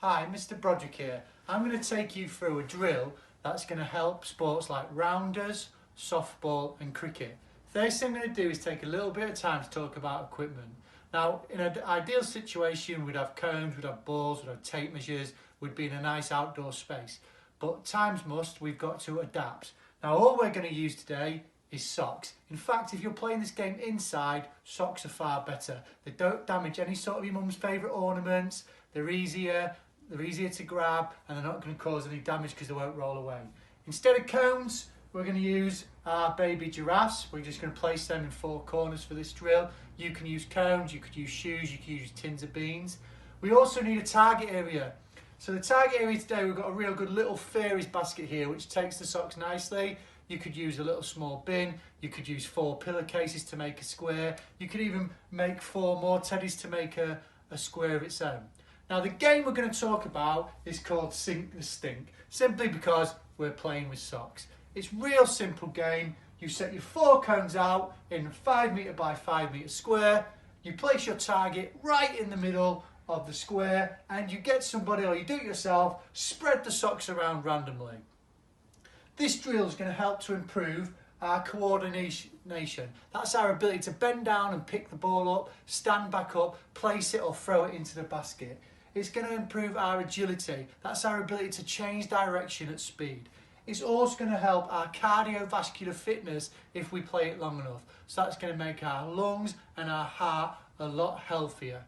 Hi, Mr. Broderick here. I'm going to take you through a drill that's going to help sports like rounders, softball and cricket. First thing I'm going to do is take a little bit of time to talk about equipment. Now, in an ideal situation, we'd have cones, we'd have balls, we'd have tape measures, we'd be in a nice outdoor space. But times must, we've got to adapt. Now, all we're going to use today is socks. In fact, if you're playing this game inside, socks are far better. They don't damage any sort of your mum's favourite ornaments, they're easier to grab, and they're not going to cause any damage because they won't roll away. Instead of cones, we're going to use our baby giraffes. We're just going to place them in four corners for this drill. You can use cones, you could use shoes, you could use tins of beans. We also need a target area. So the target area today, we've got a real good little fairies basket here which takes the socks nicely. You could use a little small bin, you could use 4 pillowcases to make a square, you could even make 4 more teddies to make a square of its own. Now the game we're going to talk about is called Sink the Stink, simply because we're playing with socks. It's a real simple game. You set your 4 cones out in a 5 metre by 5 metre square, you place your target right in the middle of the square and you get somebody, or you do it yourself, spread the socks around randomly. This drill is going to help to improve our coordination. That's our ability to bend down and pick the ball up, stand back up, place it or throw it into the basket. It's going to improve our agility. That's our ability to change direction at speed. It's also going to help our cardiovascular fitness if we play it long enough. So that's going to make our lungs and our heart a lot healthier.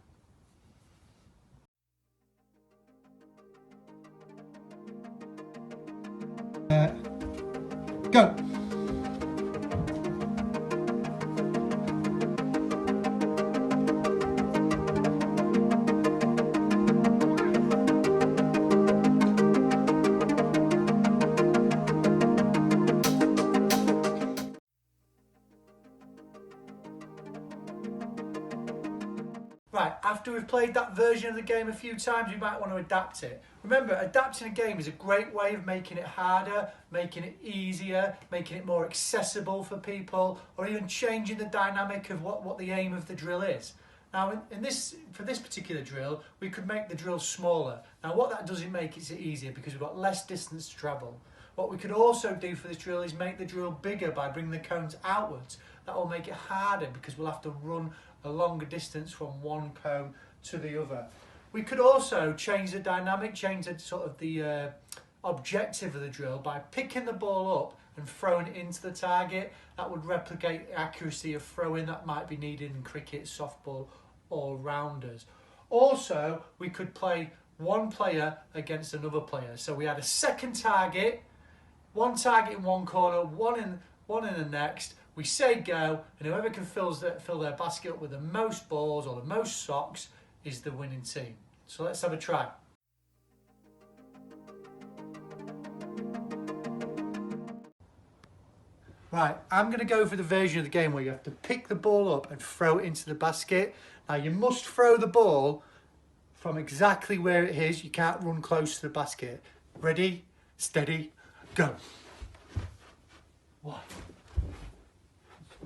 Go! Right, after we've played that version of the game a few times, we might want to adapt it. Remember, adapting a game is a great way of making it harder, making it easier, making it more accessible for people, or even changing the dynamic of what the aim of the drill is. Now, for this particular drill, we could make the drill smaller. Now, what that does is make it easier because we've got less distance to travel. What we could also do for this drill is make the drill bigger by bringing the cones outwards. That will make it harder because we'll have to run a longer distance from one cone to the other. We could also change the dynamic, change the sort of the objective of the drill by picking the ball up and throwing it into the target. That would replicate the accuracy of throwing that might be needed in cricket, softball or rounders. Also, we could play one player against another player. So we had a second target, one target in one corner, one in the next. We say go, and whoever can fill their basket up with the most balls or the most socks is the winning team. So let's have a try. Right, I'm going to go for the version of the game where you have to pick the ball up and throw it into the basket. Now you must throw the ball from exactly where it is. You can't run close to the basket. Ready, steady, go. 1.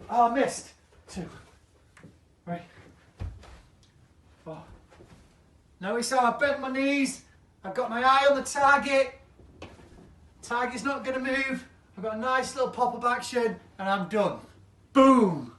Oh, I missed. 2, 3, 4. No, it's I bent my knees. I've got my eye on the target. Target's not going to move. I've got a nice little pop-up action and I'm done. Boom.